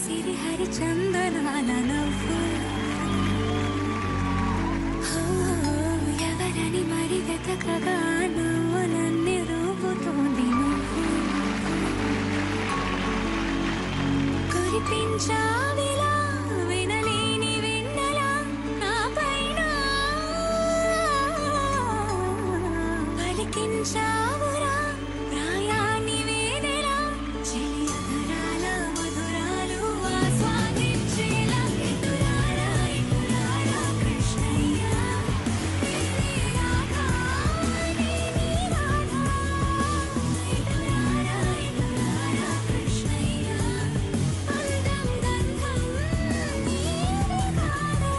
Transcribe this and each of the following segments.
సిరి హరి చందనాల నవ్వు ఎవరని మరి వెతకగా నవ్వులన్నీ రూపుతోంది నువ్వు కురిపించావిలా వినలేని వెన్నెలా నా పైన పలికించావురా ప్రాయాన్ని వేదెలా చెలియదురాల మధురాలు ఆస్వాదించేలా ఎదురారా ఎదురారా కృష్ణయ్య రాధా నీ రాధా ఎదురారా ఎదురారా కృష్ణయ్య అందం గంధం నీది కాదా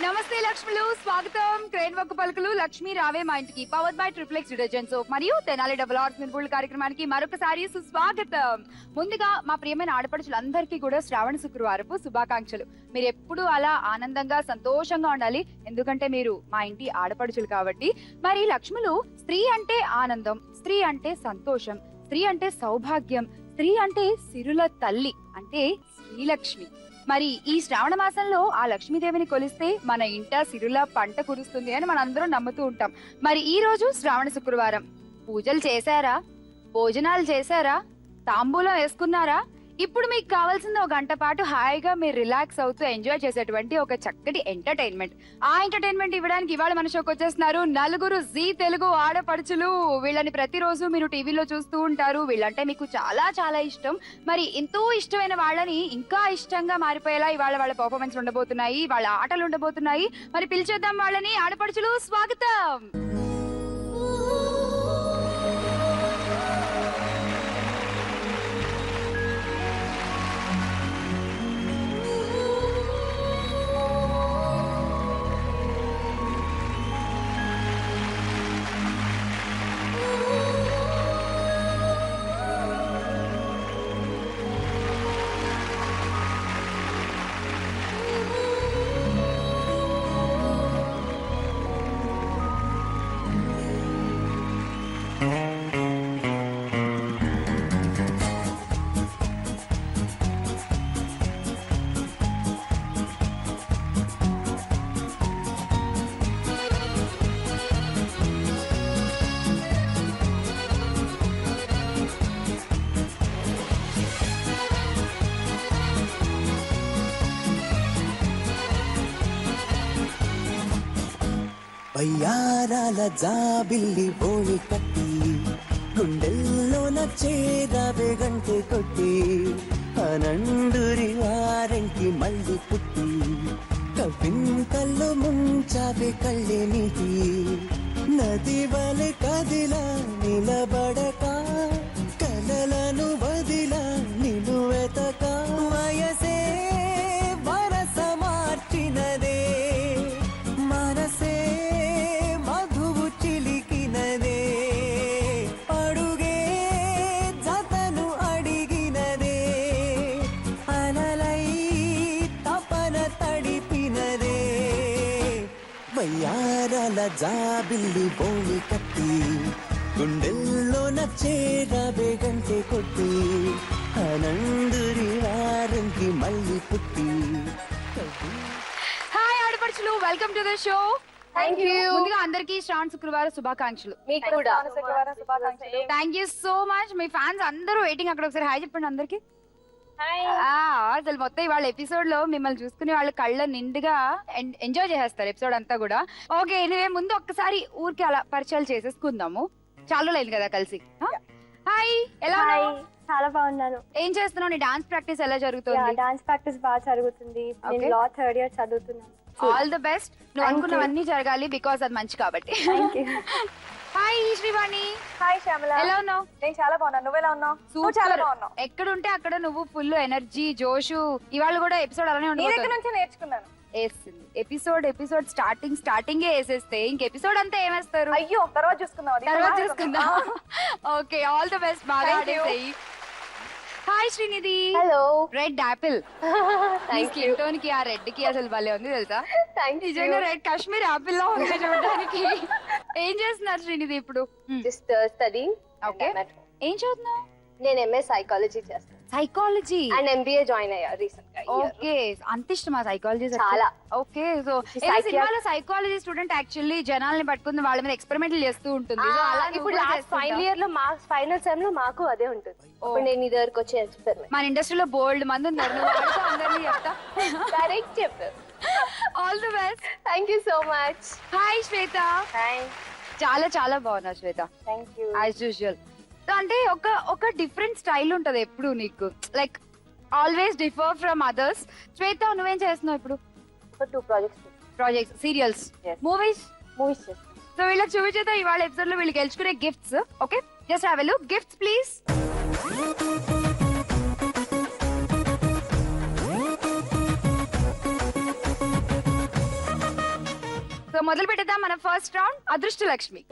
నమస్తే లక్ష్ములు, స్వాగతం. ట్రైన్ వక్కు పలుకులు లక్ష్మి రావే మా ఇంటికి powered by triplex detergent soap మరియు తెనాలి డబుల్ ఆర్ట్స్ మిన్పుల్ కార్యక్రమానికి మరొకసారి సుస్వాగతం. ముందుగా మా ప్రియమైన ఆడపడుచులందరికీ కూడా శ్రావణ శుక్రవారపు శుభాకాంక్షలు. మీరు ఎప్పుడు అలా ఆనందంగా సంతోషంగా ఉండాలి, ఎందుకంటే మీరు మా ఇంటి ఆడపడుచులు కాబట్టి. మరి లక్ష్ములు, స్త్రీ అంటే ఆనందం, స్త్రీ అంటే సంతోషం, స్త్రీ అంటే సౌభాగ్యం, స్త్రీ అంటే సిరుల తల్లి, అంటే శ్రీలక్ష్మి. మరి ఈ శ్రావణ మాసంలో ఆ లక్ష్మీదేవిని కొలిస్తే మన ఇంట సిరుల పంట కురుస్తుంది అని మనందరం నమ్ముతూ ఉంటాం. మరి ఈ రోజు శ్రావణ శుక్రవారం, పూజలు చేశారా? భోజనాలు చేశారా? తాంబూలం వేసుకున్నారా? ఇప్పుడు మీకు కావాల్సింది ఒక గంట పాటు హాయిగా మీరు రిలాక్స్ అవుతూ ఎంజాయ్ చేసేటువంటి ఒక చక్కటి ఎంటర్టైన్మెంట్. ఆ ఎంటర్టైన్మెంట్ ఇవ్వడానికి ఇవాళ మన షోకి వచ్చేస్తున్నారు నలుగురు జీ తెలుగు ఆడపడుచులు. వీళ్ళని ప్రతిరోజు మీరు టీవీలో చూస్తూ ఉంటారు. వీళ్ళంటే మీకు చాలా చాలా ఇష్టం. మరి ఎంతో ఇష్టమైన వాళ్ళని ఇంకా ఇష్టంగా మారిపోయేలా ఇవాళ వాళ్ళ పర్ఫార్మెన్స్ ఉండబోతున్నాయి, వాళ్ళ ఆటలు ఉండబోతున్నాయి. మరి పిలిచేద్దాం వాళ్ళని. ఆడపడుచులు, స్వాగతం. వయ్యారాల జాబిల్లి బోణి కట్టి గుండెల్లో నచ్చేదాబే గంటె కొట్టి అనండురి వారంకి మళ్ళీ పుట్టి కవింతల్లో ముంచాబే కళ్ళే నీటి నది వలె కదిలా నిలబడక కలలను వదిలా నిన్ను వెతక వయసే వరస మార్చినదే మనసే మధువు చిలికినదే అడుగే జతను అడిగినదే అలలై తపన తడిపినదే వయ్యారాల జాబిల్లి బోణి కట్టి గుండెల్లో నచ్చేదాబే గంటె కొట్టి అనందురి వారంకి మళ్ళీ పుట్టి. హాయ్ ఆడపడుచులు, welcome to the show. Thank you. ముందుగా అందరికీ శ్రావణ శుక్రవారం శుభాకాంక్షలు. మీకు కూడా thank you so much. Me fans అందరూ వెయిటింగ్. అక్కడ ఒకసారి హాయ్ చెప్పండి అందరికి. అసలు మొత్తం ఇవాళ ఎపిసోడ్ లో మిమ్మల్ని చూసుకునే వాళ్ళు కళ్ళ నిండుగా ఎంజాయ్ చేసేస్తారు ఎపిసోడ్ అంతా కూడా. ఓకే, ఎనివే ముందు ఒక్కసారి ఊరికి అలా పరిచయాలు చేసేసుకుందాము. చాలా లేదు కదా కలిసి. హాయ్, ఎలా ఉన్నావు? చాలా బాగున్నాను. ఏం చేస్తున్నావు? నీ డాన్స్ ప్రాక్టీస్ ఎలా జరుగుతుంది? డాన్స్ ప్రాక్టీస్ బాగా జరుగుతుంది. నేను లా థర్డ్ ఇయర్ చదువుతున్నాను. All the best. నువ్వు అనుకున్నవన్నీ జరగాలి బికాస్ అది మంచి కాబట్టి. హాయ్ శ్రీవాణి. హాయ్ శ్యామల. ఎలా ఉన్నావు? నేను చాలా బాగున్నాను. నువ్వెలా ఉన్నావు? చాలా బాగున్నావు. ఎక్కడుంటే అక్కడ నువ్వు ఫుల్ ఎనర్జీ జోషు. ఇవాళ కూడా ఎపిసోడ్ అలానే ఉంటుంది. నుంచి నేర్చుకున్నాను. ఎపిసోడ్ స్టార్టింగే వేసేస్తే ఇంక ఎపిసోడ్ అంతా ఏమేస్తారు? అయ్యో, తర్వాత చూసుకుందాం. Okay, all the best. బాగా ఆడేసేయి. Hi Srinidhi. Hello. Red apple. Skin tone కి ఆ రెడ్ కి అసలు భలే ఉంది తెలుసా? నిజంగా రెడ్ కాశ్మీర్ యాపిల్ లా ఉంది చూడడానికి. ఏం చేస్తున్నారు శ్రీనిధి ఇప్పుడు? Just study. ఓకే, ఏం చదువుతున్నావు? నేను ఎంఏ సైకాలజీ చేస్తాను. సైకాలజీ అండ్ ఎంబీఏ జాయిన్ అయ్యా రీసెంట్ గా. ఓకే, అంత ఇష్టమా సైకాలజీ? చాలా. ఓకే, సో సినిమాలో సైకాలజీ స్టూడెంట్ యాక్చువల్లీ జనాల్ని పట్టుకుని వాళ్ళ మీద ఎక్స్పెరిమెంట్లు చేస్తూ ఉంటుంది. సో అలా ఇప్పుడు లాస్ట్ ఫైనల్ ఇయర్ లో ఫైనల్ సెమ్ లో మాకు అదే ఉంటుంది. ఇప్పుడు నేను నీ దగ్గరకు వచ్చి ఎక్స్పెరిమెంట్. మన ఇండస్ట్రీలో బోల్డ్ మంది ఉన్నారు, నువ్వు వాడితో అందరినీ చెప్తా. కరెక్ట్ చెప్పు. All the best. Thank you so much. Hi Shweta. Hi. చాలా చాలా బాగున్నా Shweta. Thank you. As usual. అంటే ఒక డిఫరెంట్ స్టైల్ ఉంటది ఎప్పుడు నీకు, like always differ from others. Shweta, నువ్వేం చేస్తున్నావు ఇప్పుడు? ఒక 2 ప్రాజెక్ట్స్, సీరియల్స్, Yes. మూవీస్ చేస్తాను. సో వీళ్ళకి చూపించేద్దాం ఇవాళ ఎపిసోడ్ లో వీళ్ళు గెలుచుకునే gifts. Okay, just have a look. Gifts please. So మొదలు పెట్టేద్దాం మన ఫస్ట్ రౌండ్. అదృష్ట లక్ష్మి.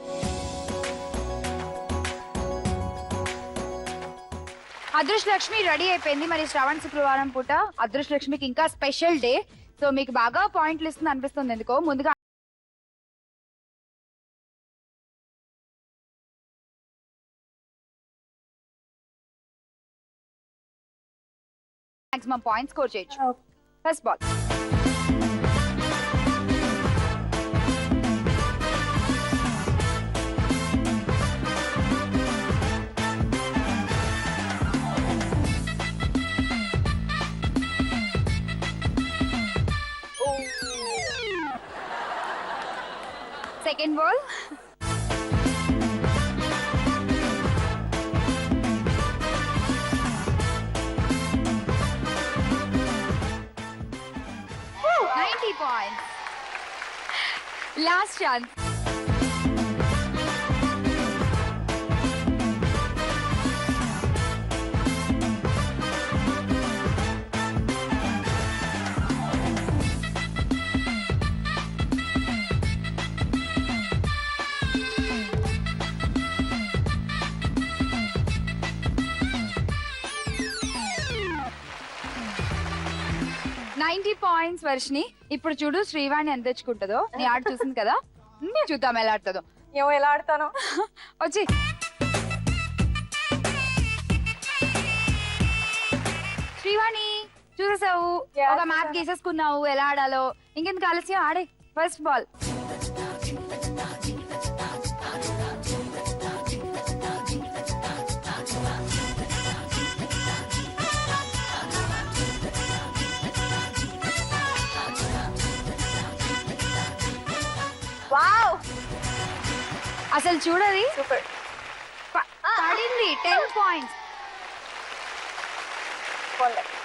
అదృష్ట లక్ష్మి రెడీ అయిపోయింది. మరి శ్రవణ శుక్రవారం పూట అదృష్ట లక్ష్మికి ఇంకా స్పెషల్ డే. సో మీకు బాగా పాయింట్లు ఇస్తుంది అనిపిస్తుంది ఎందుకో. ముందుగా మాక్సిమం పాయింట్స్ స్కోర్ చేయొచ్చు. First ball. Second ball. Woo! 90 points. Last chance. Points Varshini. ఇప్పుడు చూడు శ్రీవాణి ఎంత తెచ్చుకుంటుందో. నీ ఆట చూసింది కదా, చూద్దాం ఎలా ఆడుతుందో. ఎలా ఆడతాను? వచ్చి శ్రీవాణి చూసేసావు, ఒక మ్యాప్ గీసేసుకున్నావు ఎలా ఆడాలో. ఇంకెందుకు ఆలస్యం, ఆడే. First ball. అసలు చూడది సూపర్. పడింది. 10 points.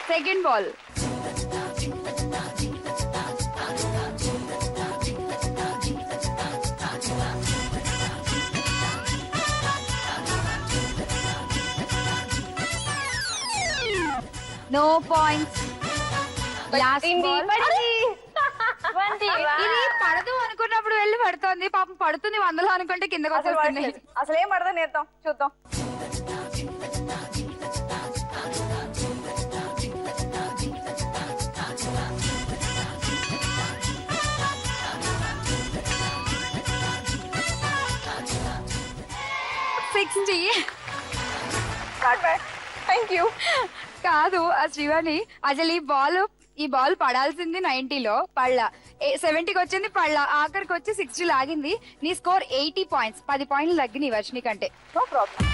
Second ball. No points. Last ball. ఇది పడదు అనుకున్నప్పుడు వెళ్ళి పడుతుంది. పాపం పడుతుంది 100లో అనుకుంటే కిందకి వచ్చేస్తుంది. అసలు ఏం పడదా నేర్తాం, చూద్దాం. Thank you. కాదు ఆ శ్రీవాణి, అసలు ఈ బాల్ పడాల్సింది 90లో, పళ్ళ 70కి వచ్చింది, పళ్ళ ఆఖరికి వచ్చి 60 లాగింది. నీ స్కోర్ 80 పాయింట్స్. 10 పాయింట్లు తగ్గినాయి వర్షిని కంటే. No problem.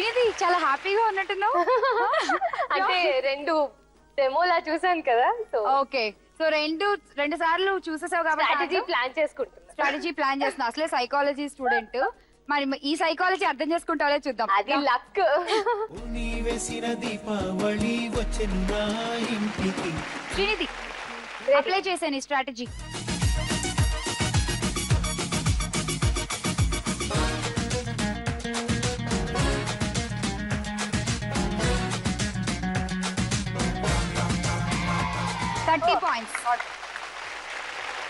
శ్రీనిధి చాలా హ్యాపీగా ఉన్నట్టున్నావు. అంటే 2 డెమోలా చూసాను కదా, సో ఓకే, సో రెండు సార్లు చూసేసావు స్ట్రాటజీ కాబట్టి ప్లాన్ చేసుకుంటున్నా. స్ట్రాటజీ ప్లాన్ చేస్తున్నా. అసలే సైకాలజీ స్టూడెంట్, మరి ఈ సైకాలజీ అర్థం చేసుకుంటావో చూద్దాం. అది లక్. నీ వేసిన దీపావళి వచ్చెను నా ఇంటికి. శ్రీనిధి అప్లై చేశాను ఈ స్ట్రాటజీ. $30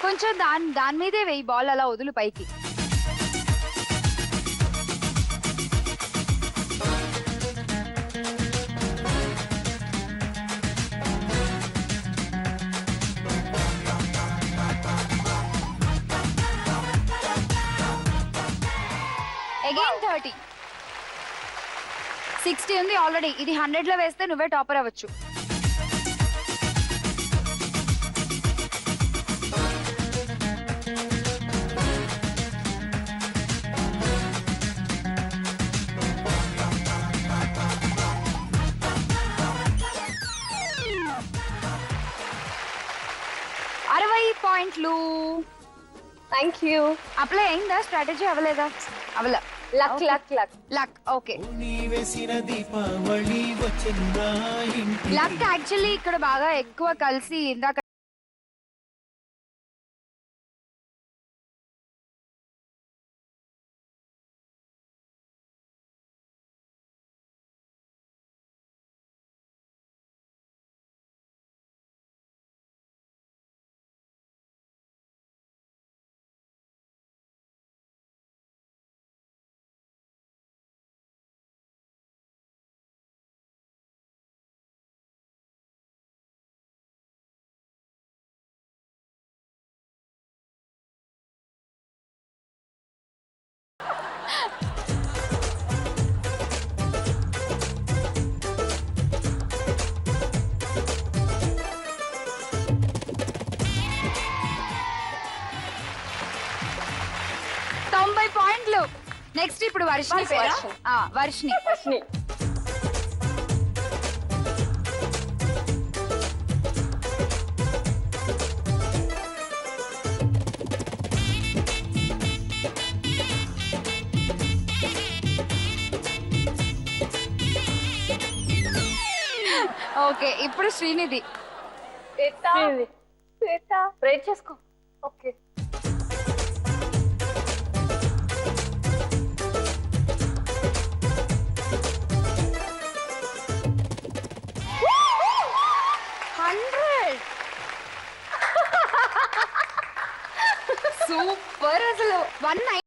కొంచెం దాని మీదే వెయ్యి బాల్, అలా వదులు పైకి. అగైన్ 30. 60 ఉంది ఆల్రెడీ. ఇది 100 లో వేస్తే నువ్వే టాపర్ అవ్వచ్చు. $60. Thank you. అప్లై అయిందా? స్ట్రాటజీ అవ్వలేదా? అవ్వలే. Luck luck luck luck. Okay, నీ వేసిన దీపావళి వచ్చెను నా ఇంటికి. లక్ యాక్చువల్లీ ఇక్కడ బాగా ఎక్కువ కలిసి ఇందాక $90. నెక్స్ట్ ఇప్పుడు వర్షిని పేరా? వర్షిని. ఓకే, ఇప్పుడు శ్రీనిధి. బ్రేక్ చేసుకో. ఓకే, సూపర్ అసలు. 190.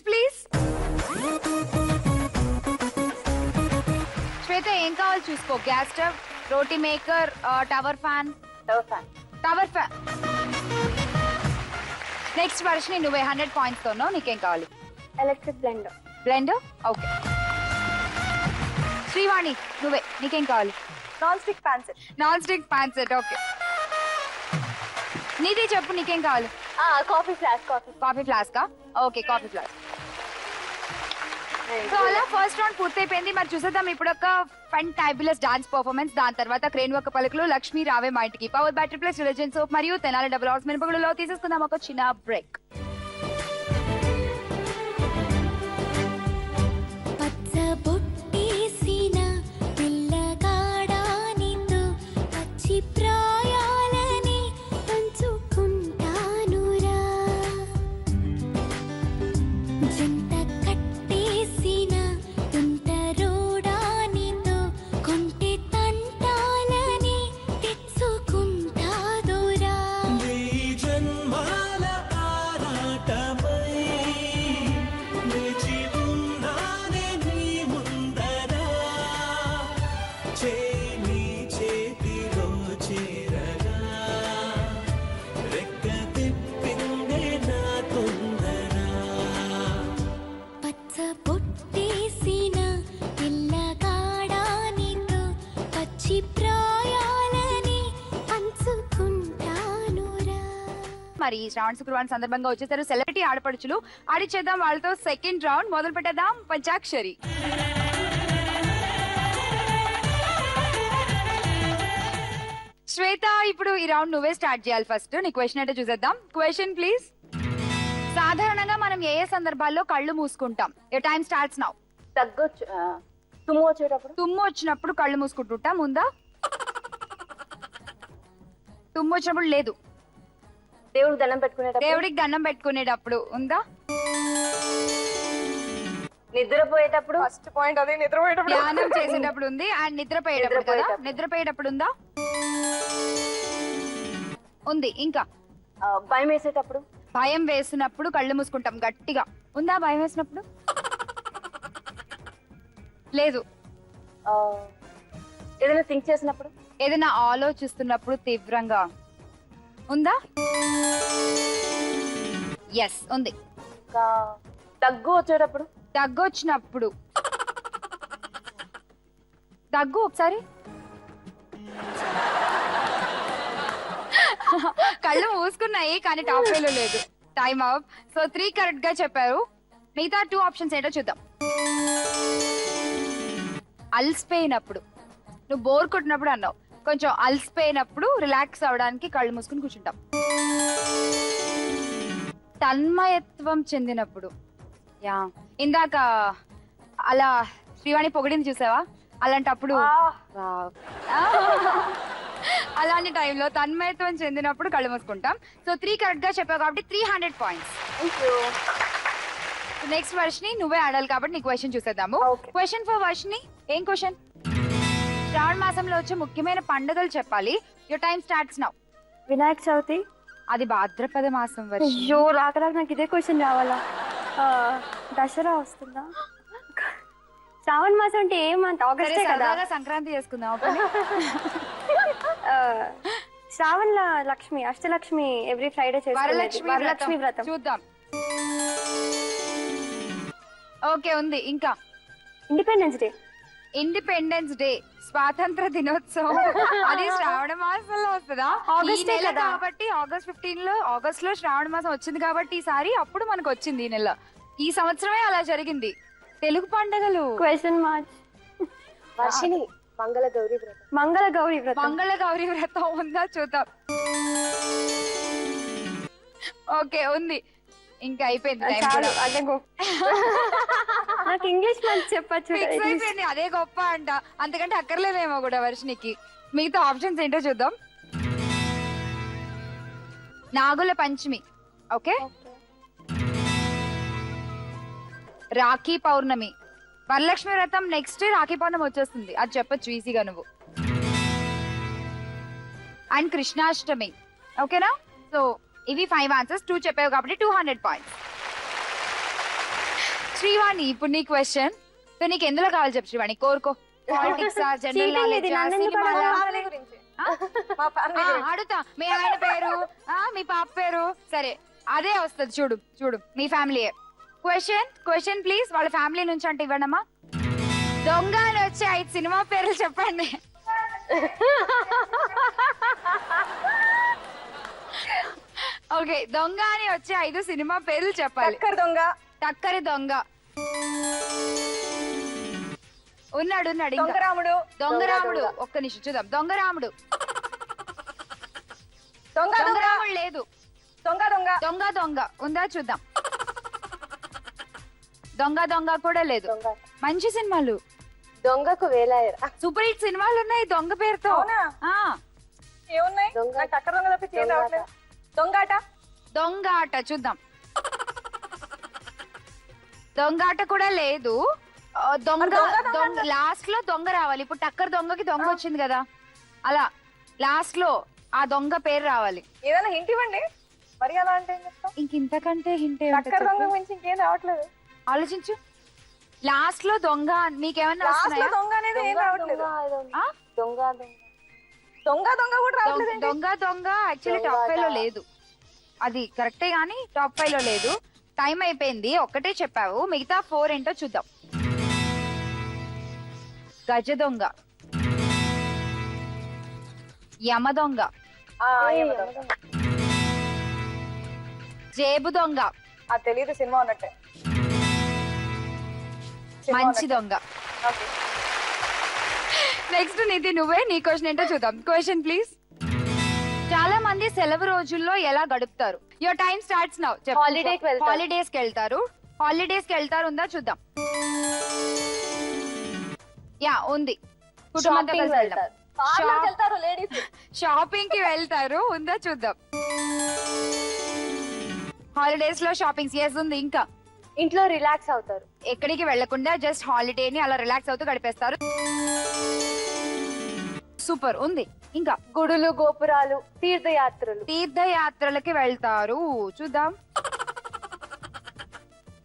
ప్లీజ్ శ్వేత, ఏం కావాలి చూసుకో. Gas stove, roti maker, tower fan. Tower fan. Next Varshini నువ్వే 100 points తో ఉన్నావు. నీకేం కావాలి? Electric blender. Blender. Okay. Srivani నువ్వే, నీకేం కావాలి? Non stick pan set. Non stick pan set. Okay. నీదే చెప్పు, నీకేం కావాలి? Coffee flask. కాఫీ ఫ్లాస్కా? Okay, coffee flask. సో అలా ఫస్ట్ రౌండ్ పూర్తయిపోయింది. మరి చూసేద్దాం ఇప్పుడు ఒక ఫెంటాబులస్ డాన్స్ పర్ఫార్మెన్స్. దాని తర్వాత క్రేన్ ఒక్క పలుకులు లక్ష్మీ రావే మా ఇంటికి, power by triplex detergent soap మరియు తెనాలి డబుల్ ఆర్ట్స్ మినపగుళ్ళలో తీసేసుకుందాం ఒక చిన్న బ్రేక్. మరి శ్రావణ శుక్రవారం సందర్భంగా వచ్చేసారు సెలబ్రిటీ ఆడపడుచులు. ఆడిచేద్దాం వాళ్ళతో సెకండ్ రౌండ్. మొదలు పెట్టేద్దాం. పంచాక్షరి. శ్వేత, ఇప్పుడు ఈ రౌండ్ నువ్వే స్టార్ట్ చేయాలి. ఫస్ట్ నీ క్వశ్చన్ అంటే చూసేద్దాం. Question please. సాధారణంగా మనం ఏ సందర్భాల్లో కళ్ళు మూసుకుంటాం? your time starts now. తగ్గొచ్చు. తుమ్ము వచ్చేటప్పుడు. తుమ్ము వచ్చినప్పుడు కళ్ళు మూసుకుంటుంటాం. ఉందా? తుమ్ము వచ్చినప్పుడు లేదు. దేవుడికి దండం పెట్టుకునేటప్పుడు. దేవుడికి దండం పెట్టుకునేటప్పుడు ఉందా? నిద్రపోయేటప్పుడు. ఫస్ట్ పాయింట్ అదే, నిద్రపోయేటప్పుడు. ధ్యానం చేసేటప్పుడు ఉంది. అండ్ నిద్రపోయేటప్పుడు కదా? నిద్రపోయేటప్పుడు ఉందా? ఉంది. ఇంకా భయం వేసేటప్పుడు. భయం వేసినప్పుడు కళ్ళు మూసుకుంటాం గట్టిగా. ఉందా భయం వేసినప్పుడు? లేదు. ఏదైనా థింక్ చేసినప్పుడు. ఏదైనా ఆలోచిస్తున్నప్పుడు తీవ్రంగా. ఉందా? ఎస్ ఉంది. దగ్గు వచ్చేటప్పుడు. దగ్గు వచ్చినప్పుడు. దగ్గు ఒకసారి. కళ్ళు మూసుకున్నాయి కానీ టాప్ వేలో లేదు. Time up. సో 3 కరెక్ట్ గా చెప్పారు. మిగతా 2 ఆప్షన్స్ ఏంటో చూద్దాం. అలసిపోయినప్పుడు. నువ్వు బోర్ కొట్టినప్పుడు అన్నావు. కొంచెం అలసిపోయినప్పుడు రిలాక్స్ అవడానికి కళ్ళు మూసుకుని కూర్చుంటాం. తన్మయత్వం చెందినప్పుడు. యా, ఇందాక అలా శ్రీవాణి పొగిడింది చూసావా? అలాంటప్పుడు వావ్. అలాంటి టైంలో తన్మయత్వం చెందినప్పుడు కళ్ళు మూసుకుంటాం. సో 3 కరెక్ట్ గా చెప్పావు కాబట్టి 300 పాయింట్స్. నెక్స్ట్ వర్షిని, నువ్వే ఆడాలి కాబట్టి నీ క్వశ్చన్ చూసేద్దాము. Question for Varshini. ఏం క్వశ్చన్? శ్రావణ మాసంలో వచ్చే ముఖ్యమైన పండుగలు చెప్పాలి. Your time starts now. Vinayaka Chavithi. అది భాద్రపద మాసం వర్షిని. అయ్యో, రాక నాకు ఇదే క్వశ్చన్ రావాలా? దసరా వస్తుందా? శ్రావణ మాసం అంటే ఏమంత? ఆగస్టే కదా. సరదాగా సంక్రాంతి చేసుకుందాం. శ్రావణ లక్ష్మి, అష్టలక్ష్మి ఎవ్రీ ఫ్రైడే చేస్తుంది. వరలక్ష్మి వ్రతం చూద్దాం. ఓకే, ఉంది. ఇంకా ఇండిపెండెన్స్ డే. ఇండిపెండెన్స్ డే, స్వాతంత్ర దినోత్సవం. అది శ్రావణ మాసంలో వస్తుందా? ఆగస్టే కదా. కాబట్టి ఆగస్ట్ 15 ఆగస్ట్ లో శ్రావణ మాసం వచ్చింది కాబట్టి ఈసారి అప్పుడు మనకు వచ్చింది ఈ నెల. ఈ సంవత్సరమే అలా జరిగింది. తెలుగు పండుగలు. Question mark. వర్షిని, మంగళ గౌరీ వ్రతం. మంగళ గౌరీ వ్రతం. మంగళ గౌరీ వ్రతం ఉందా? చూద్దాం. ఓకే, ఉంది. ఇంకా అయిపోయింది టైం కూడా. అదే నాకు ఇంగ్లీష్ మంచి చెప్పచ్చు. ఫిక్స్ అయిపోయింది. అదే గొప్ప అంట. అంతకంటే అక్కర్లేదేమో కూడా వర్షినికి. మిగతా ఆప్షన్స్ ఏంటో చూద్దాం. నాగుల పంచమి. ఓకే. రాఖీ పౌర్ణమి. వరలక్ష్మి వ్రతం నెక్స్ట్. రాఖీ పౌర్ణమి వచ్చేస్తుంది. అది చెప్పొచ్చు ఈజీగా నువ్వు. అండ్ కృష్ణాష్టమి. ఓకేనా? సో ఇవి 5 ఆన్సర్స్. 2 చెప్పావు కాబట్టి 200 పాయింట్స్. శ్రీవాణి, ఇప్పుడు నీ క్వశ్చన్. సో నీకు ఎందులో కావాలి చెప్పు శ్రీవాణి. కోరుకో. పాలిటిక్స్, జనరల్ అడుగుతా. మీ ఆయన పేరు, మీ పాప పేరు, సరే అదే వస్తుంది. చూడు చూడు, మీ ఫ్యామిలీయే. Question please. వాళ్ళ ఫ్యామిలీ నుంచి అంటే ఇవ్వండమ్మా. దొంగ అని వచ్చే 5 సినిమా పేర్లు చెప్పండి. ఓకే, దొంగ అని వచ్చే 5 సినిమా పేర్లు చెప్పాలి. టక్కరి దొంగ. ఉన్నాడు. దొంగరాముడు. ఒక్క నిమిషం చూద్దాం. దొంగరాముడు లేదు. దొంగ ఉందా? చూద్దాం. దొంగ కూడా లేదు. మంచి సినిమాలు. దొంగకు వేలాయరా. సూపర్ హిట్ సినిమాలు ఉన్నాయి దొంగ పేరుతో. దొంగాట చూద్దాం. దొంగాట కూడా లేదు. దొంగ లాస్ట్ లో దొంగ రావాలి. ఇప్పుడు టక్కర్ దొంగకి దొంగ వచ్చింది కదా, అలా లాస్ట్ లో ఆ దొంగ పేరు రావాలి. ఏదైనా హింట్ ఇవ్వండి మరి. అలా అంటే ఇంకింతకంటే హింట్ ఇంకేం రావట్లేదు. ఆలోచించు. లాస్ట్ లో దొంగ మీకేమన్నా దొంగ అనేది ఏం రావట్లేదు. దొంగ యాక్చువల్లీ టాప్ 5 లో లేదు. అది కరెక్టే గానీ టాప్ 5 లో లేదు. టైం అయిపోయింది. ఒక్కటే చెప్పావు. మిగతా 4 ఏంటో చూద్దాం. గజ దొంగ, యమ దొంగ, జేబు దొంగ, అది తెలియదు సినిమా ఉన్నట్టే. మంచి దొంగ. ఓకే. నెక్స్ట్ నిధి నువ్వే, నీ క్వశ్చన్ ఏంటో చూద్దాం. Question please. చాలా మంది సెలవు రోజుల్లో ఎలా గడుపుతారు? Your time starts now. Holiday కి వెళ్తారు. హాలిడేస్ కి వెళ్తారు. హాలిడేస్ కి వెళ్తారు ఉందా చూద్దాం. యా ఉంది. కుటుంబంతో Shopping కలిసి వెళ్ళడం. వెళ్తారు. Parlour కి వెళ్తారు లేడీస్. షాపింగ్ కి వెళ్తారు ఉందా చూద్దాం. హాలిడేస్ లో షాపింగ్స్ ఉంది. ఇంకా ఇంట్లో రిలాక్స్ అవుతారు. ఎక్కడికి వెళ్లకుండా జస్ట్ హాలిడే ని అలా రిలాక్స్ అవుతూ గడిపేస్తారు. సూపర్ ఉంది. ఇంకా గుడులు, గోపురాలు, తీర్థయాత్రలు. తీర్థయాత్రలకి వెళ్తారు చూద్దాం.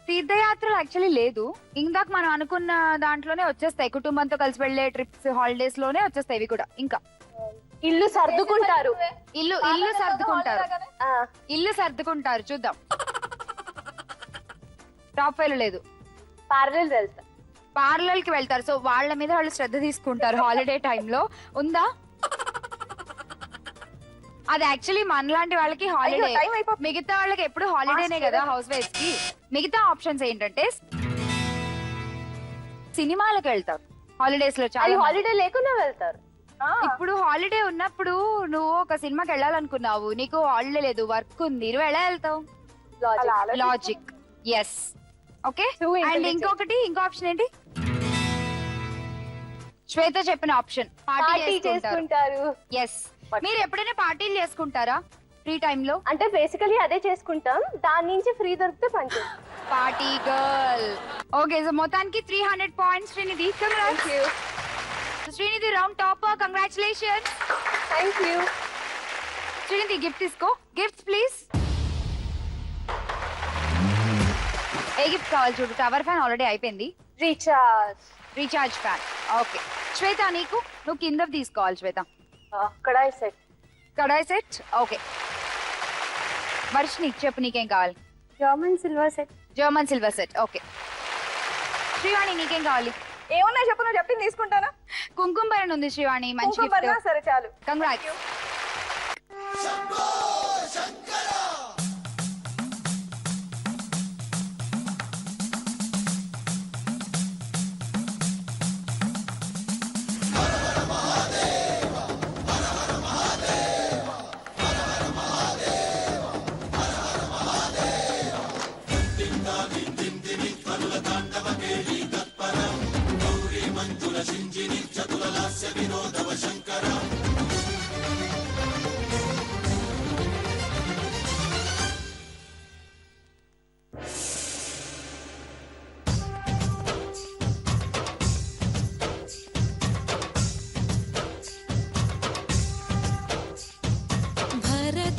తీర్థయాత్రలు యాక్చువల్లీ లేదు. ఇందాక మనం అనుకున్న దాంట్లోనే వచ్చేస్తాయి. కుటుంబంతో కలిసి వెళ్లే ట్రిప్స్ హాలిడేస్ లోనే వచ్చేస్తాయి ఇవి కూడా. ఇంకా ఇల్లు సర్దుకుంటారు. ఇల్లు సర్దుకుంటారు. ఆ, ఇల్లు సర్దుకుంటారు చూద్దాం. టాప్ ఫైవ్ లేదు. పార్లర్ వెళ్తారు. పార్లర్ కి వెళ్తారు. సో వాళ్ళ మీద వాళ్ళు శ్రద్ధ తీసుకుంటారు హాలిడే టైంలో. ఉందా? అది యాక్చువల్లీ మనలాంటి వాళ్ళకి హాలిడే. అయ్యో, time అయిపోతుంది. మిగతా వాళ్ళకి ఎప్పుడు హాలిడేనే కదా హౌస్ వైఫ్ కి. మిగతా ఆప్షన్స్ ఏంటంటే సినిమాలకు వెళ్తారు హాలిడేస్ లో. అది చాలా మంది. హాలిడే లేకుండా వెళ్తారు. ఆ, ఇప్పుడు హాలిడే ఉన్నప్పుడు నువ్వు ఒక సినిమాకి వెళ్ళాలనుకున్నావు, నీకు హాలిడే లేదు, వర్క్ ఉంది, నువ్వు ఎలా వెళ్తావు? Logic. అలా ఆలోచించు. Logic. Yes. Okay. Too and intelligent. ఇంకో ఆప్షన్ ఏంటి? శ్వేత చెప్పిన ఆప్షన్ పార్టీ పార్టీ చేసుకుంటారు. చేసుకుంటారు. ఎస్. మీరు ఎప్పుడైనా పార్టీలు చేసుకుంటారా ఫ్రీ టైమ్ లో? అంటే బేసికలీ అదే చేసుకుంటాం. దాని నుంచి ఫ్రీ దొరికితే పంచాం. Party girl. ఓకే, సో మొత్తానికి 300 points Srinidhi. Congrats. Srinidhi round topper. Congratulations. Thank you. Srinidhi gift తీసుకో. Gifts please. ఏ గిఫ్ట్ కావాలి చూడు. టవర్ ఫ్యాన్ ఆల్రెడీ అయిపోయింది. Recharge. Recharge fan. Okay. Shweta నీకు, నువ్వు కింద తీసుకోవాలి Shweta. Kadai set. Kadai set. Okay. Varshini చెప్పు నీకేం కావాలి? German silver set. German silver set. Okay. Srivani నీకేం కావాలి? ఏమన్నా చెప్పు, నువ్వు చెప్పింది తీసుకుంటానా? కుంకుమ భరణి ఉంది శ్రీవాణి, మంచి కుంకుమ భరణా? గిఫ్ట్. సరే చాలు. కంగ్రాట్స్.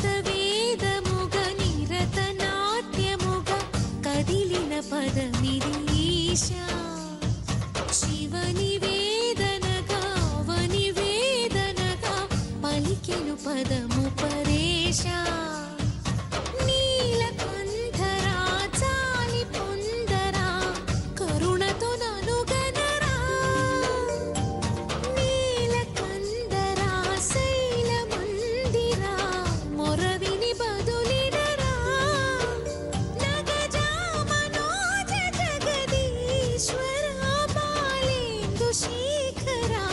భరతవేదముగ నిరతనాట్యముగ కదిలిన పదమిరీశా శివని వేదనగా అవని వేదనగా పలికెను పదము పరేశా నీలకంఠరా చాలి పొందరా కరుణతో నలుగనరా నీలకందరా శైల మందిరా మొరవిని బదులినరా నగజా మనోజ జగదీశ్వర బాలేందు శేఖరా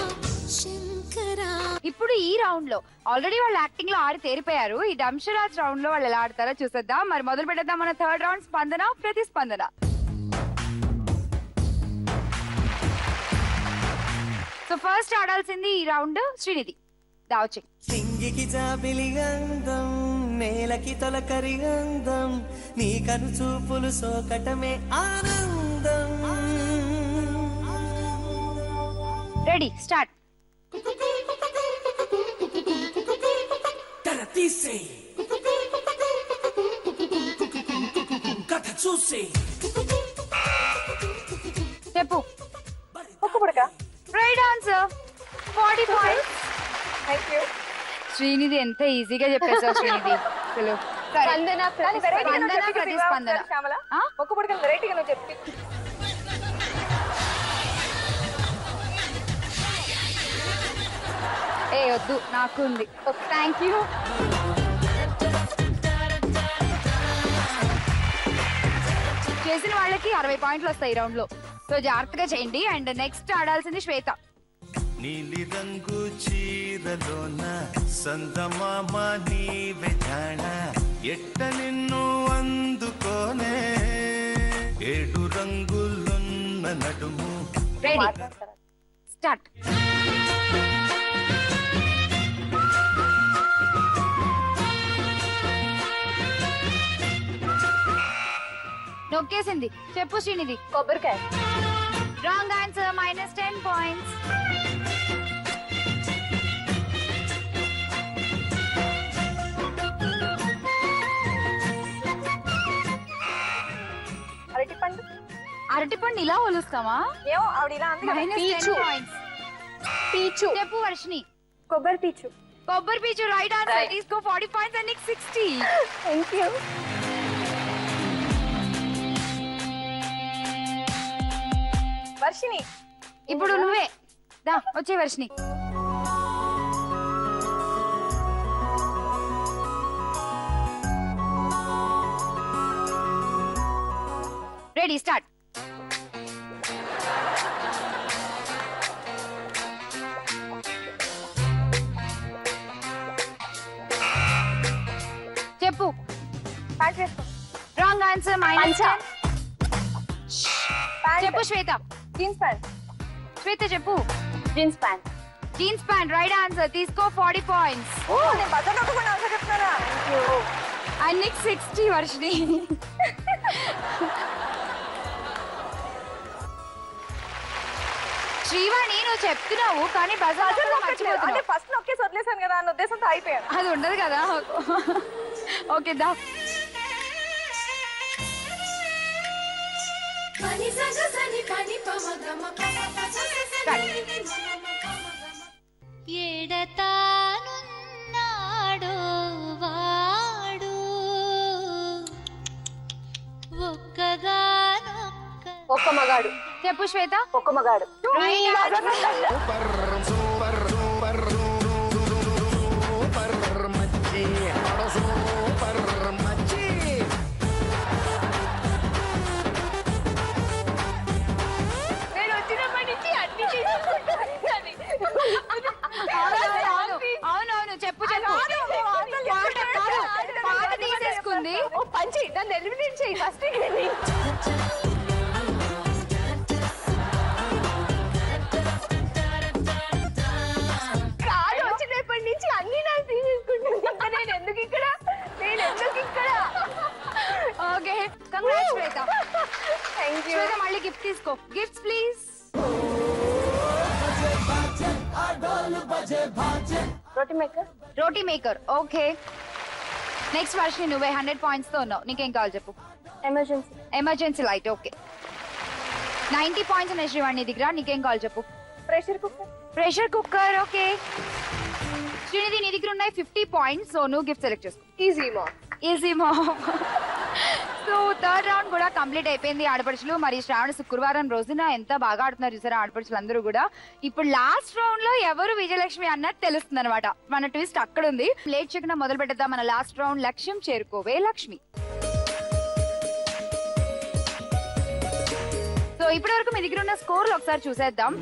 శంకరా. ఇప్పుడు ఈ రౌండ్ లో ఆల్రెడీ వాళ్ళు యాక్టింగ్ లో ఆడి తేరిపోయారు. ఈ డంషరాజ్ రౌండ్ లో వాళ్ళు ఎలా ఆడతారో చూసేద్దాం. మరి మొదలు పెట్టేద్దాం మన థర్డ్ రౌండ్. స్పందన ప్రతిస్పందన. సో ఫస్ట్ ఆడాల్సింది ఈ రౌండ్ శ్రీనిధి. దావచ్చి. సింగికి జాబిలి అందం, నేలకి తొలకరి అందం, నీ కను చూపులు సోకటమే ఆనందం. Ready start. తెర తీసే కథ చూసే చెప్పు. ఒక్క పుడక. Right answer. 40 points. Thank you. Srinidhi ఎంత ఈజీగా చెప్పేసావు శ్రీనిధి అసలు. సరే. స్పందన, కానీ వెరైటీగా నువ్వు స్పందన, చెప్పి ప్రతిస్పందన. శ్యామల, ఆ? ఒక్క పుడక వెరైటీగా నువ్వు చెప్పి. ఏ వద్దు, నాకు ఉంది. Thank you. చేసిన వాళ్ళకి 60 పాయింట్లు వస్తాయి ఈ రౌండ్ లో. సో జాగ్రత్తగా చేయండి. అండ్ నెక్స్ట్ ఆడాల్సింది శ్వేత. నీలి రంగు చీరలోన సందమామ నీవే జాణ ఎట్ట నిన్ను అందుకోనే 7 రంగులున్న నడుము. Ready, start. నొక్కేసింది. చెప్పు శ్రీనిధి. కొబ్బరికాయ. Wrong answer, -10 points. అరటిపండు. అరటిపండు ఇలా ఒలుస్తామా? ఏమో ఆవిడ ఇలా అంది కదా. -10 పాయింట్స్. పీచు. చెప్పు వర్షిని. కొబ్బరి పీచు. కొబ్బరి పీచు రైట్ ఆన్సర్. తీసుకో 40 పాయింట్స్ అండ్ నీకు 60. Thank you. వర్షిని. ఇప్పుడు నువ్వే దా వచ్చే వర్షిని. Ready, start. చెప్పు. ప్యాంట్ వేసుకో. Wrong answer, -10. చెప్పు శ్వేత. Jeans pant. శ్వేత చెప్పు. Jeans pant. Jeans pant right answer. తీసుకో 40 పాయింట్స్ ఓ నేను బద్దలు కొట్టుకుని ఆన్సర్ చెప్తారా? అండ్ నీకు 60 వర్షిని. శ్రీవాణి నువ్వు చెప్తున్నావు కానీ బజార్ అంటే ఫస్ట్ నొక్కేసి వదిలేసాను కదా అన్న ఉద్దేశంతో అయిపోయాను. అది ఉండదు కదా. ఓకే దా. పని సగ సని పని పమగమ ఏడతానున్నాడో వాడు ఒక్కగానొక్క. ఒక్క మగాడు. చెప్పు శ్వేత. ఒక్క మగాడు. నేను వచ్చినప్పటి నుంచి అన్ని అవునవును చెప్పు చెప్పు. పాట తీసేసుకుంది. పంచి దాన్ని ఎలిమినేట్ చేయి ఫస్ట్. కాదు వచ్చినప్పటి నుంచి అన్ని నాకు తీసేసుకుంటున్నా. నేను ఎందుకు ఇక్కడ. Okay congrats Shweta. Thank you. Shweta మళ్ళీ గిఫ్ట్ తీసుకో. Gifts please. Roti maker. Roti maker. Okay next Varshini నువ్వే 100 పాయింట్స్ తో ఉన్నావు. నీకేం కావాలి చెప్పు. Emergency. Emergency light. Okay 90 points ఉన్నాయి శ్రీవాణి దగ్గర. నీకేం కావాలి చెప్పు. Pressure cooker. Pressure cooker. Okay Srinidhi నీ దగ్గర ఉన్నాయి 50 పాయింట్స్. సో నువ్వు గిఫ్ట్ సెలెక్ట్ చేసుకో. ఈజీ మా. ఈజీ మా. సో థర్డ్ రౌండ్ కూడా కంప్లీట్ అయిపోయింది ఆడపడుచులు. మరి శ్రావణ శుక్రవారం రోజున ఎంత బాగా ఆడుతున్నారు చూసారా ఆడపడుచులు అందరూ కూడా. ఇప్పుడు లాస్ట్ రౌండ్ లో ఎవరు విజయలక్ష్మి అన్నది తెలుస్తుంది అనమాట. మన ట్విస్ట్ అక్కడ ఉంది. లేట్ చేయకుండా మొదలు పెట్టేద్దాం మన లాస్ట్ రౌండ్. లక్ష్యం చేరుకోవే లక్ష్మి. సో ఇప్పటి వరకు మీ దగ్గర ఉన్న స్కోర్లు ఒకసారి చూసేద్దాం.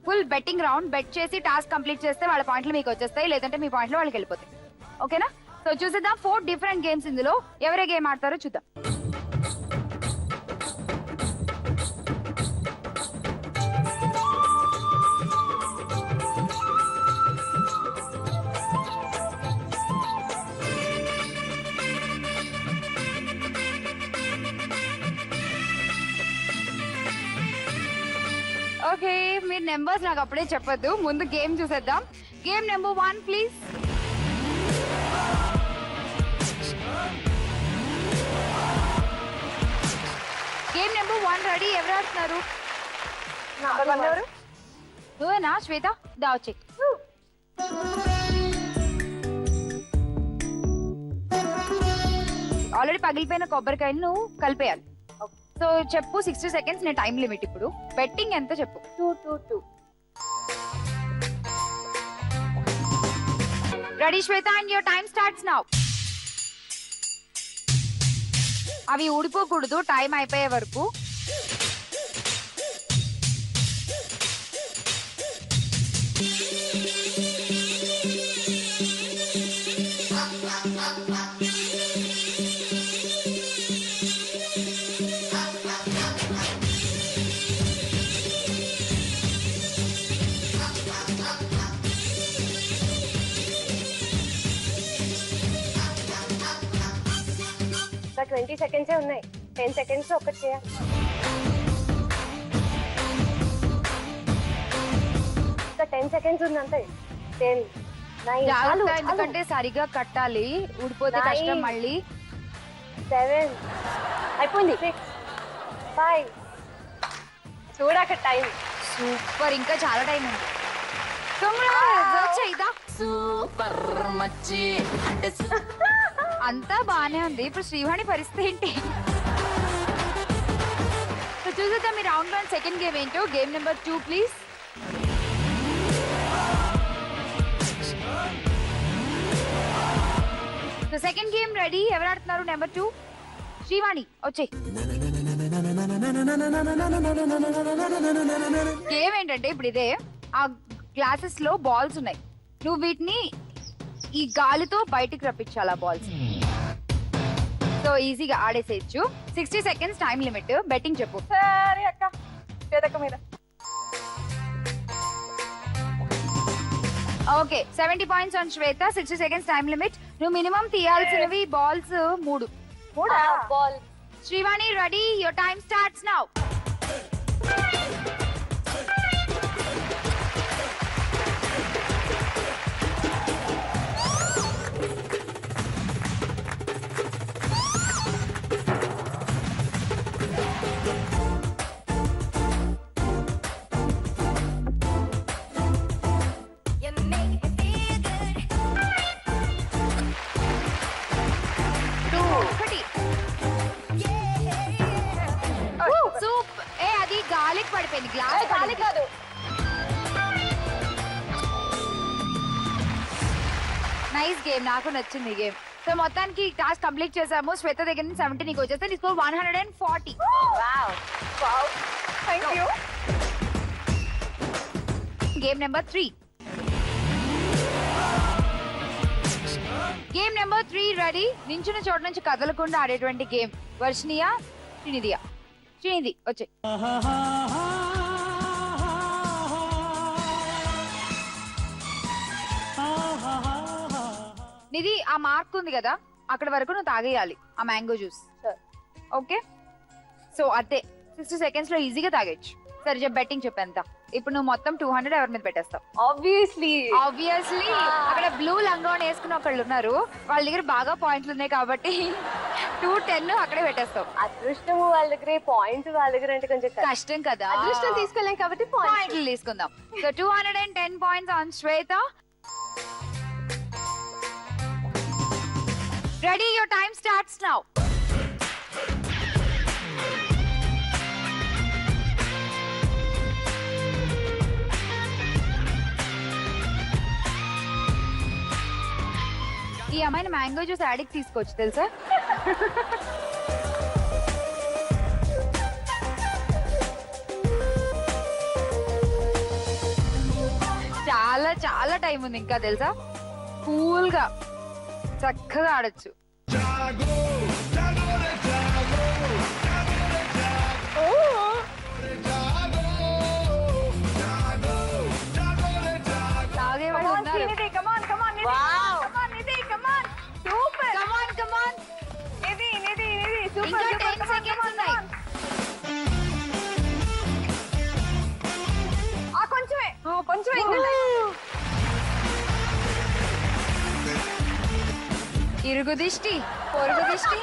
Full betting round. బెట్ చేసి టాస్క్ కంప్లీట్ చేస్తే వాళ్ళ పాయింట్లు మీకు వచ్చేస్తాయి, లేదంటే మీ పాయింట్లు వాళ్ళకి వెళ్ళిపోతాయి. ఓకేనా? సో చూసేద్దాం 4 డిఫరెంట్ గేమ్స్. ఇందులో ఎవరే గేమ్ ఆడతారో చూద్దాం. ఓకే మీరు నెంబర్స్ నాకు అప్పుడే చెప్పొద్దు, ముందు గేమ్ చూసేద్దాం. Game number 1 please. Game number 1 ready. ఎవరు ఆడుతున్నారు? ఎవరు? నువ్వేనా శ్వేత? దా వచ్చి. ఆల్రెడీ పగిలిపోయిన కొబ్బరికాయలు నువ్వు కలిపేయాలి. సో చెప్పు 60 సెకండ్స్. నేను టైం లిమిట్. ఇప్పుడు బెట్టింగ్ ఎంత చెప్పు. 222. Ready Shweta and your time starts now. అవి ఊడిపోకూడదు టైం అయిపోయే వరకు. ఇంకా 20 seconds ఉన్నాయి. 10 seconds ఒకటి చేయాలి. ఇంకా 10 seconds ఉంది అంతే. 10 9 జాగ్రత్త, ఎందుకంటే సరిగా కట్టాలి, ఊడిపోతే కష్టం మళ్ళీ. 7 అయిపోయింది. 6 5 చూడక టైం. సూపర్, ఇంకా చాలా టైం ఉంది. సూపర్ మచ్చి అంటే అంతా బానే ఉంది. ఇప్పుడు శ్రీవాణి పరిస్థితి ఏంటి? సో చూసేద్దాం మీ రౌండ్ 1 సెకండ్ గేమ్ ఏంటో. Game number 2 please. So second game ready. ఎవరు ఆడుతున్నారు? నెంబర్ 2 శ్రీవాణి వచ్చేయ్. గేమ్ ఏంటంటే ఇప్పుడు ఇదే, ఆ గ్లాసెస్ లో బాల్స్ ఉన్నాయి, నువ్వు వీటిని ఈ గాలితో బయటికి రప్పించాలి ఆ బాల్స్. సో ఈజీగా ఆడేసేయచ్చు. 60 seconds టైం లిమిట్. బెట్టింగ్ చెప్పు. సరే అక్క, చేతక్క మీద. Okay, 70 points on Shweta. 60 seconds time limit. నువ్వు మినిమం తీయాల్సినవి balls 3. Ball. Srivani ready, your time starts now. Soup. ఏ అది గాలికి పడిపోయింది, గ్లాస్ గాలి కాదు. నైస్ గేమ్, నాకు నచ్చింది ఈ గేమ్. సో మొత్తానికి టాస్క్ కంప్లీట్ చేసాము. శ్వేత దగ్గర నుంచి 70 నీకు వచ్చేస్తే నీ score 140. Wow. Thank you. Game number 3. Game number 3 ready. నించున్న చోట నుంచి కదలకుండా ఆడేటువంటి గేమ్. వర్షినియా, శ్రీనిధియా. శ్రీనిధి వచ్చే. నిధి, ఆ మార్క్ ఉంది కదా అక్కడ వరకు నువ్వు తాగేయాలి ఆ మ్యాంగో జ్యూస్. ఓకే, సో అదే 60 seconds లో ఈజీగా తాగేయచ్చు. సరే చెప్పు, బెట్టింగ్ చెప్పేంత. ఇప్పుడు నువ్వు మొత్తం 200 ఎవరి మీద పెట్టేస్తావు? ఆబ్వియస్లీ అక్కడ బ్లూ లంగాని వేసుకున్న ఒకళ్ళు ఉన్నారు, వాళ్ళ దగ్గర బాగా పాయింట్లు ఉన్నాయి కాబట్టి 210 అక్కడే పెట్టేస్తావు. అదృష్టము వాళ్ళ దగ్గర, పాయింట్స్ వాళ్ళ దగ్గర అంటే కొంచెం కష్టం కదా. అదృష్టం తీసుకోలేం కాబట్టి పాయింట్లు తీసుకుందాం. So 210 points on Shweta. Ready, your time starts now. ఈ అమ్మాయిని మ్యాంగో జ్యూస్ యాడికి తీసుకోవచ్చు తెలుసా? చాలా చాలా టైం ఉంది ఇంకా తెలుసా. కూల్ గా చక్కగా ఆడొచ్చు. తాగేవాళ్ళు ఉన్నారు. ఇంకా 10 seconds ఉన్నాయి. కొంచెమే ఇరుగు దిష్టి, పొరుగు దిష్టి,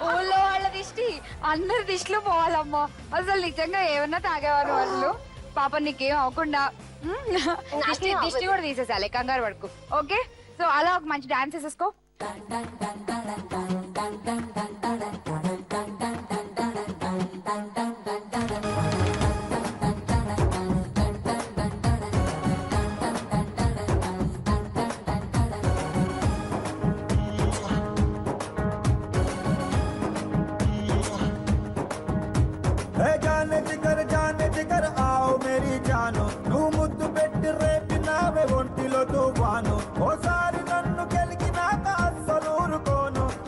ఊళ్ళో వాళ్ళ దిష్టి, అందరి దిష్టిలో పోవాలమ్మా. అసలు నిజంగా ఏమన్నా తాగేవారు వాళ్ళు. పాప నీకేం అవ్వకుండా దిష్టి కూడా తీసేసాలి, కంగారు పడుకు. ఓకే, సో అలా ఒక మంచి డాన్స్ వేసేసుకో.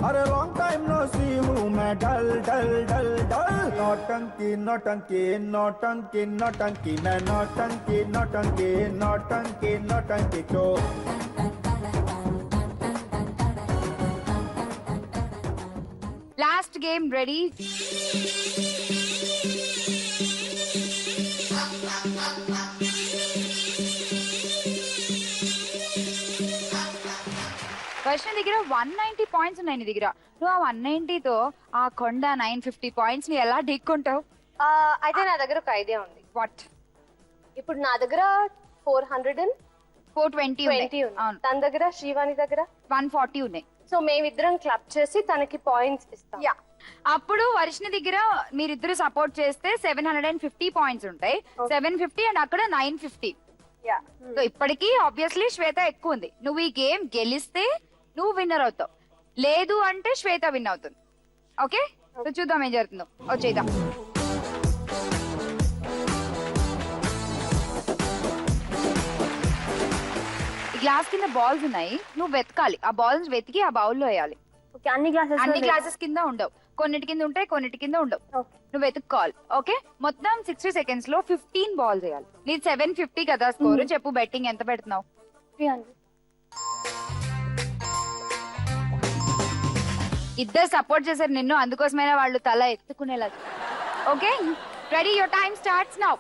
अरे लॉन्ग टाइम नो सी हूँ मैं डल डल डल डल नौटंकी नौटंकी नौटंकी नौटंकी मैं नौटंकी नौटंकी नौटंकी नौटंकी को లాస్ట్ గేమ్ రెడీ. వర్షం దగ్గర 190 పాయింట్స్ ఉన్నాయి నీ దగ్గర. నువ్వు ఆ 190తో ఆ కొండ 950 పాయింట్స్ ని ఎలా ఢీక్కుంటావు? అయితే నా దగ్గర ఒక ఐడియా ఉంది. వాట్? ఇప్పుడు నా దగ్గర 420 ఉంది. తన దగ్గర, శ్రీవాణి దగ్గర 140 ఉన్నాయి. సో మేమిద్దరం క్లబ్ చేసి తనకి పాయింట్స్ ఇస్తాం. యా, అప్పుడు వర్షిని దగ్గర మీరిద్దరు సపోర్ట్ చేస్తే 750 పాయింట్స్ ఉంటాయి. 750 అండ్ అక్కడ 950. సో ఇప్పటికీ ఆబ్వియస్లీ శ్వేత ఎక్కువ ఉంది. నువ్వు ఈ గేమ్ గెలిస్తే నువ్వు విన్నర్ అవుతావు, లేదు అంటే శ్వేత విన్ అవుతుంది. ఓకే, సో చూద్దాం ఏం జరుగుతుందో. వచ్చేద్దాం. ఈ గ్లాస్ కింద బాల్స్ ఉన్నాయి, నువ్వు వెతకాలి. ఆ బాల్స్ వెతికి ఆ బౌల్లో వేయాలి. అన్ని గ్లాసెస్ కింద ఉండవు, కొన్నిటి కింద ఉంటాయి, కొన్నిటి కింద ఉండవు. నువ్వు వెతుక్కోవాలి. ఓకే, మొత్తం 60 సెకండ్స్ లో 15 బాల్స్ వేయాలి. నీది 750 కదా స్కోర్. చెప్పు బెట్టింగ్ ఎంత పెడుతున్నావు? 300. ఇద్దరు సపోర్ట్ చేశారు నిన్ను, అందుకోసమైనా వాళ్ళు తల ఎత్తుకునేలా. Okay, ready, your time starts now.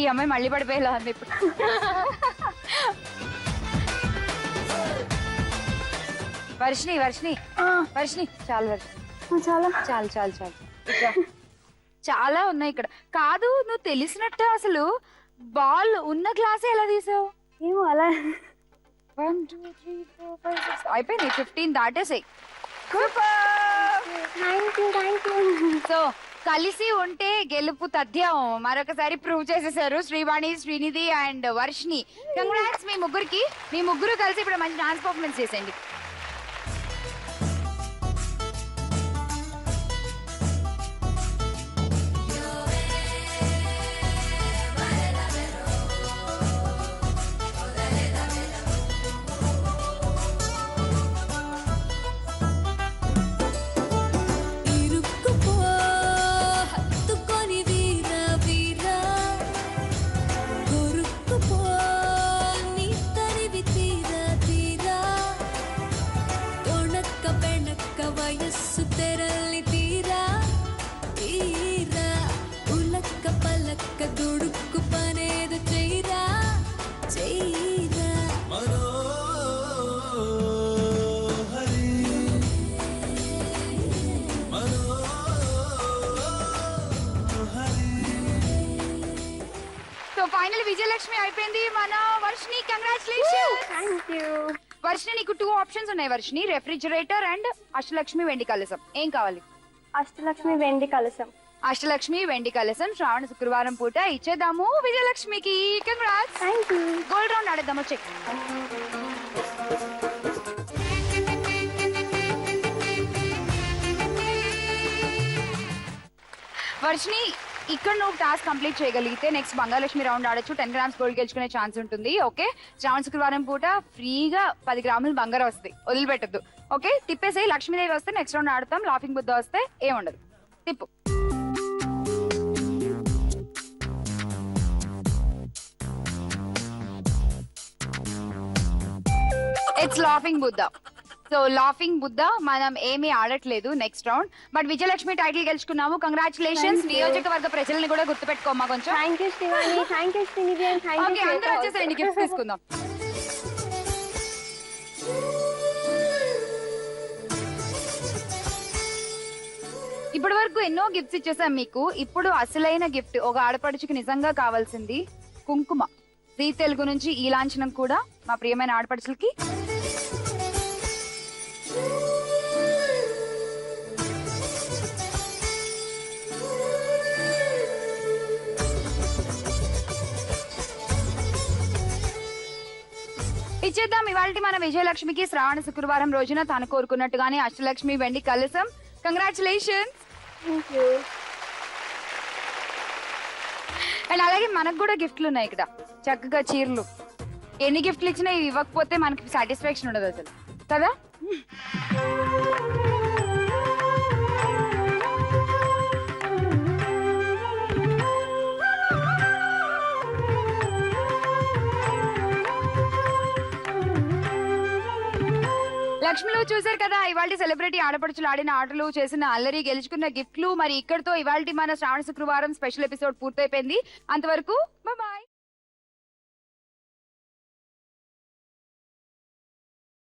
ఈ అమ్మాయి మళ్ళీ పడిపోయేలా ఉంది ఇప్పుడు. వర్షిని వర్షిని వర్షిని చాలు, వర్షిని చాలా చాలు చాలు చాలు. చాలా ఉన్నాయి ఇక్కడ. కాదు, నువ్వు తెలిసినట్టు అసలు బాల్ ఉన్న గ్లాసే ఎలా తీసావు? ఏమో అలా 1 2 3 4 5 6 అయిపోయింది. 15 దాటేసాయి. Thank you. సో కలిసి ఉంటే గెలుపు తథ్యం మరొకసారి ప్రూవ్ చేసేసారు శ్రీవాణి, శ్రీనిధి అండ్ వర్షిని. కంగ్రాట్స్ మీ ముగ్గురికి. మీ ముగ్గురు కలిసి ఇప్పుడు మంచి డాన్స్ పర్ఫార్మెన్స్ చేసేయండి. ఫైనల్ విజయలక్ష్మి అయిపోయింది. మన Varshini congratulations. Thank you. Varshini నీకు 2 ఆప్షన్స్ ఉన్నాయి వర్షిని, రెఫ్రిజిరేటర్ అండ్ అష్టలక్ష్మి వెండి కలశం. ఏం కావాలి? అష్టలక్ష్మి వెండి కలశం. అష్టలక్ష్మి వెండి కలశం శ్రావణ శుక్రవారం పూట ఇచ్చేద్దాము విజయలక్ష్మికి. Congrats. Thank you. Gold round ఆడేద్దాము. చెక్. వర్షిని, ఇక్కడ నువ్వు టాస్క్ కంప్లీట్ చేయగలిగితే నెక్స్ట్ బంగాలక్ష్మి రౌండ్ ఆడొచ్చు. 10 గ్రామ్స్ గోల్డ్ గెలుచుకునే ఛాన్స్ ఉంటుంది. ఓకే, శ్రావణ శుక్రవారం పూట ఫ్రీగా 10 గ్రాములు బంగారం వస్తాయి. వదిలిపెట్టద్దు. ఓకే, తిప్పేసేయి. లక్ష్మీదేవి వస్తే నెక్స్ట్ రౌండ్ ఆడతాం. లాఫింగ్ బుద్ధ వస్తే ఏముండదు. తిప్పు. It's laughing Buddha. So laughing Buddha మనం ఏమీ ఆడట్లేదు next round. But Vijayalakshmi title గెలుచుకున్నాము. కంగ్రాచులేషన్స్. నియోజకవర్గ ప్రజల్ని కూడా గుర్తుపెట్టుకోమ్మా కొంచెం. Thank you Shivani, thank you Srinidhi, and thank okay, you. అందరూ వచ్చేసేయండి, గిఫ్ట్ తీసుకుందాం. ఇప్పటి వరకు ఎన్నో గిఫ్ట్స్ ఇచ్చేసాం మీకు. ఇప్పుడు అసలైన గిఫ్ట్, ఒక ఆడపడుచుకి నిజంగా కావాల్సింది కుంకుమ. జీ తెలుగు నుంచి ఈ లాంఛనం కూడా మా ప్రియమైన ఆడపడుచులకి. ఇచ్చేద్దాం. ఇవాళ మన విజయలక్ష్మికి శ్రావణ శుక్రవారం రోజున తను కోరుకున్నట్టుగానే అష్టలక్ష్మి వెండి కలసం. కంగ్రాచులేషన్స్. అండ్ అలాగే మనకు కూడా గిఫ్ట్లు ఉన్నాయి ఇక్కడ, చక్కగా చీరలు. ఎన్ని గిఫ్ట్లు ఇచ్చినా ఇవి ఇవ్వకపోతే మనకి సాటిస్ఫాక్షన్ ఉండదు అసలు కదా. లక్ష్మిలో చూసారు కదా ఇవాళ సెలబ్రిటీ ఆడపడుచులు ఆడిన ఆటలు, చేసిన అల్లరి, గెలుచుకున్న గిఫ్ట్లు. మరి ఇక్కడతో ఇవాళ మన శ్రావణ శుక్రవారం స్పెషల్ ఎపిసోడ్ పూర్తయిపోయింది. అంతవరకు బాయ్.